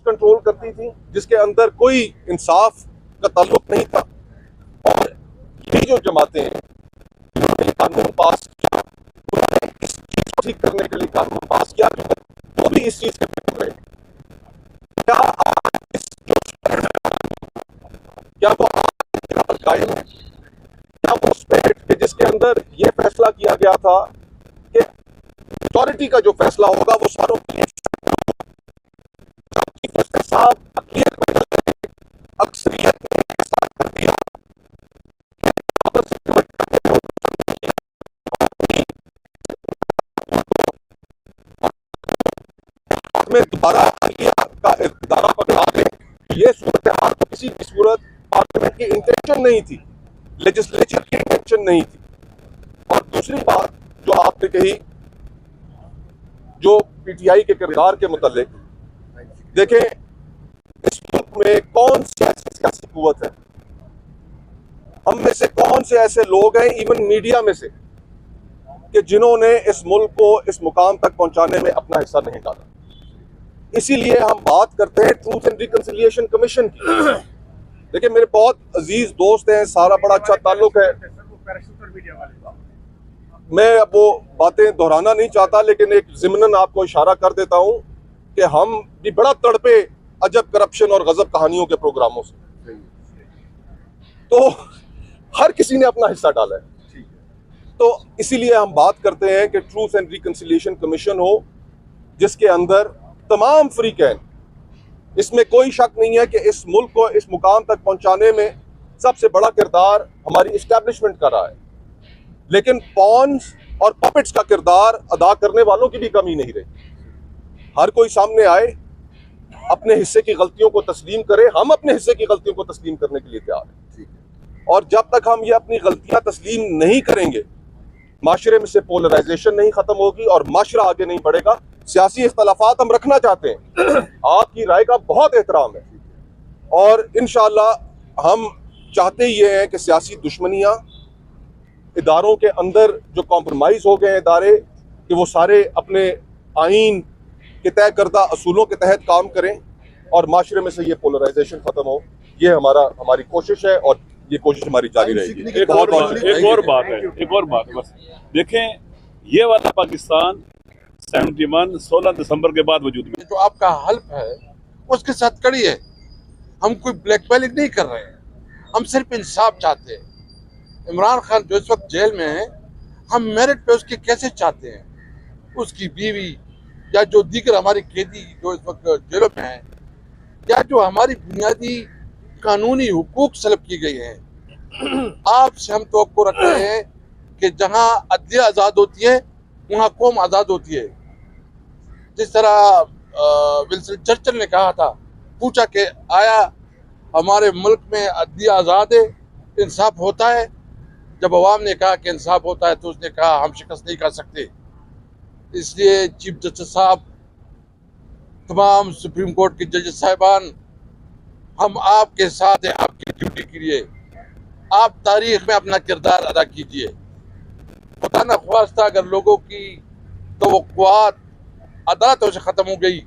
Control करती थी, जिसके अंदर कोई इंसाफ का ताल्लुक नहीं था। और ये जो जमातें हैं जिन्होंने कानून पास किया, उन्होंने इस चीज को ठीक करने के लिए कानून पास किया, वो भी इस चीज के विरुद्ध रहे। क्या आज इस क्या वो आज कायम है? क्या वो स्टेट के जिसके अंदर ये फैसला किया गया था कि मेजॉरिटी का जो फैसला होगा वो सारों के लिए अक्सरियत ने साथ कर दिया। में दोबारा का इदारा पकड़ा ले, ये सूरत हाल तो किसी भी सूरत पार्लियामेंट की इंटेंशन नहीं थी, लेजिस्लेचर की इंटेंशन नहीं थी। और दूसरी बात जो आपने कही, जो पीटीआई के किरदार के मुतालिक, देखें इस मुल्क में कौन सी ऐसी सियासी कुव्वत है, हम में से कौन से ऐसे लोग हैं, इवन मीडिया में से, कि जिन्होंने इस मुल्क को इस मुकाम तक पहुंचाने में अपना हिस्सा नहीं डाला। इसीलिए हम बात करते हैं ट्रूथ एंड रिकंसिलिएशन कमीशन की। देखिए मेरे बहुत अजीज दोस्त हैं, सारा बड़ा अच्छा ताल्लुक है, मैं अब वो बातें दोहराना नहीं चाहता, लेकिन एक ज़िमनन आपको इशारा कर देता हूं कि हम भी बड़ा तड़पे अजब करप्शन और गजब कहानियों के प्रोग्रामों से, तो हर किसी ने अपना हिस्सा डाला है। तो इसीलिए हम बात करते हैं कि ट्रूथ एंड रिकंसिलिएशन कमीशन हो, जिसके अंदर तमाम फ्रीकैन, इसमें कोई शक नहीं है कि इस मुल्क को इस मुकाम तक पहुंचाने में सबसे बड़ा किरदार हमारी इस्टेब्लिशमेंट का रहा है, लेकिन पॉन्स और पपेट्स का किरदार अदा करने वालों की भी कमी नहीं रही। हर कोई सामने आए, अपने हिस्से की गलतियों को तस्लीम करे, हम अपने हिस्से की गलतियों को तस्लीम करने के लिए तैयार हैं। और जब तक हम ये अपनी गलतियां तस्लीम नहीं करेंगे, माशरे में से पोलराइजेशन नहीं खत्म होगी और माशरा आगे नहीं बढ़ेगा। सियासी इख्तलाफात हम रखना चाहते हैं, आपकी राय का बहुत एहतराम है, और इंशाअल्लाह हम चाहते ये हैं कि सियासी दुश्मनियां, इदारों के अंदर जो कॉम्प्रोमाइज़ हो गए इदारे, कि वो सारे अपने आइन के तय करदा असूलों के तहत काम करें और माशरे में से ये पोलराइजेशन ख़त्म हो। ये हमारी कोशिश है और ये कोशिश हमारी जारी रहेगी। एक और बात है बस देखें, ये वाला पाकिस्तान 16 दिसंबर के बाद वजूद में, जो आपका हल्फ है उसके साथ कड़ी है। हम कोई ब्लैकमेलिंग नहीं कर रहे हैं, हम सिर्फ इंसाफ चाहते हैं। इमरान खान जो इस वक्त जेल में है, हम मेरिट पे उसके कैसे चाहते हैं, उसकी बीवी या जो दीगर हमारे कैदी जो इस वक्त जेलों में हैं, या जो हमारी बुनियादी कानूनी हुकूक सलब की गई हैं, आपसे हम तवक्को रख रहे हैं कि जहां अदलिया आज़ाद होती है वहाँ कौम आज़ाद होती है। जिस तरह विल्सन चर्चिल ने कहा था, पूछा कि आया हमारे मुल्क में अदलिया आज़ाद है, इंसाफ होता है? जब अवाम ने कहा कि इंसाफ होता है, तो उसने कहा हम शिकस्त नहीं कर सकते। इसलिए चीफ जस्टिस साहब, तमाम सुप्रीम कोर्ट के जजेस साहिबान, हम आपके साथ हैं आपकी ड्यूटी के लिए। आप तारीख में अपना किरदार अदा कीजिए। खुदा न ख्वास्ता अगर लोगों की तवक्कुआत अदालतों से ख़त्म हो गई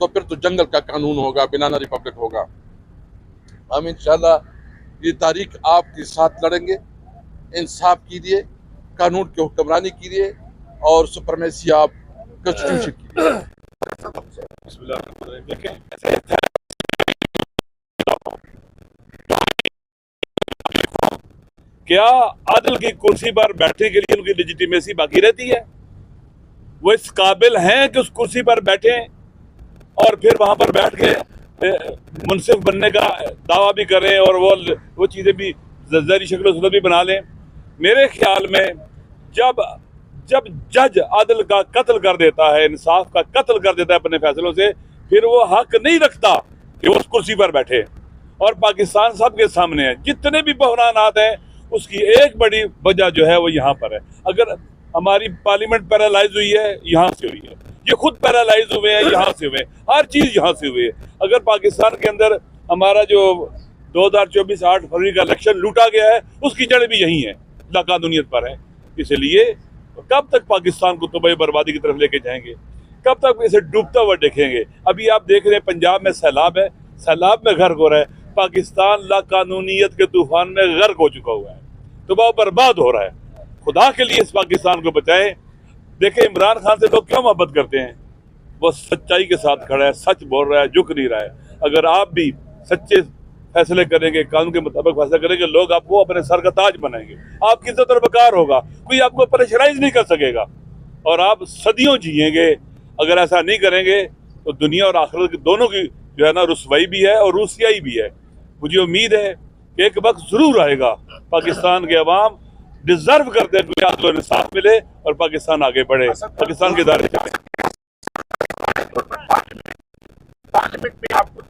तो फिर तो जंगल का कानून होगा, बनाना रिपब्लिक होगा। हम इंशाल्लाह ये तारीख आपके साथ लड़ेंगे, इंसाफ कीजिए, कानून की हुक्मरानी कीजिए और सुपरमेसी आप कॉन्स्टिट्यूशन कीजिए। क्या आदिल की कुर्सी पर बैठने के लिए उनकी लेजिटिमेसी बाकी रहती है? वो इस काबिल हैं कि उस कुर्सी पर बैठे और फिर वहां पर बैठ के मुनसिफ बनने का दावा भी करें और वो चीज़ें भी ज़हरी शक्ल सूरत भी बना लें? मेरे ख्याल में जब जज आदिल का कत्ल कर देता है, इंसाफ का कत्ल कर देता है अपने फैसलों से, फिर वो हक नहीं रखता कि वो उस कुर्सी पर बैठे। और पाकिस्तान सबके सामने है, जितने भी बहरानात हैं उसकी एक बड़ी वजह जो है वो यहाँ पर है। अगर हमारी पार्लियामेंट पैरालाइज हुई है, यहाँ से हुई है, ये खुद पैरालाइज हुए हैं, यहाँ से हुए हैं, हर चीज़ यहाँ से हुई है। अगर पाकिस्तान के अंदर हमारा जो 2024 8 फरवरी का इलेक्शन लूटा गया है, उसकी जड़ भी यही है, लाकानूनियत पर है। इसलिए कब तक पाकिस्तान को तबाही बर्बादी की तरफ लेके जाएंगे? कब तक इसे डूबता हुआ देखेंगे? अभी आप देख रहे हैं पंजाब में सैलाब है, सैलाब में गर्क हो रहा है। पाकिस्तान लाकानूनियत के तूफान में गर्क हो चुका हुआ है, तबाह बर्बाद हो रहा है। खुदा के लिए इस पाकिस्तान को बचाएं। देखें इमरान खान से लोग क्यों मोहब्बत करते हैं? वो सच्चाई के साथ खड़ा है, सच बोल रहा है, झुक नहीं रहा है। अगर आप भी सच्चे फैसले करेंगे, कानून के मुताबिक फैसला करेंगे, लोग आपको अपने सर का ताज बनाएंगे, आपकी इज्जत और वकार होगा, कोई आपको प्रेशराइज नहीं कर सकेगा और आप सदियों जिएंगे। अगर ऐसा नहीं करेंगे तो दुनिया और आखिरत की दोनों की जो है ना रुसवाई भी है और रूसियाई भी है। मुझे उम्मीद है कि एक वक्त जरूर आएगा, पाकिस्तान के अवाम डिजर्व करते हैं कि आपको इंसाफ मिले और पाकिस्तान आगे बढ़े, पाकिस्तान के दायरे चले। पार्लियामेंट में आपको